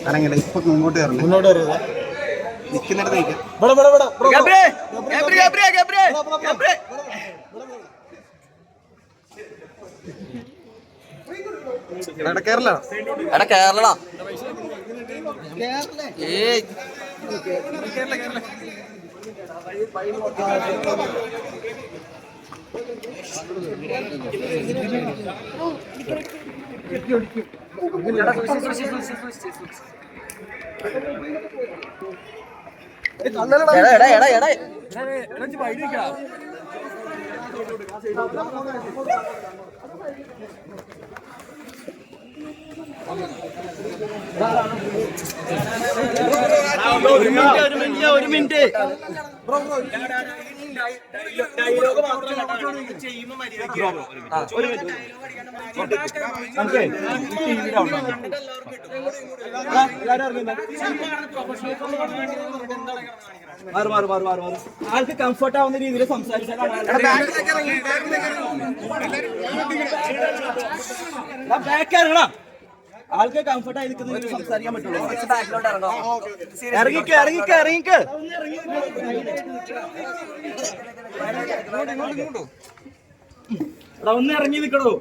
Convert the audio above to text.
ഇറങ്ങില്ല, ഇപ്പൊ മുന്നോട്ട് കയറില്ല. മുന്നോട്ട് കയറുക. നിൽക്കുന്നിടത്ത് നിൽക്കാം. കേരള ഒരു മിനിറ്റ് ആൾക്ക് കംഫർട്ട് ആവുന്ന രീതിയിൽ സംസാരിച്ചാലാണ് ആൾക്ക് കംഫർട്ട് ആയി നിൽക്കുന്ന രീതിയിൽ സംസാരിക്കാൻ പറ്റുള്ളൂ. ഇറങ്ങിക്ക് ഒന്ന് ഇറങ്ങി നിൽക്കണോ?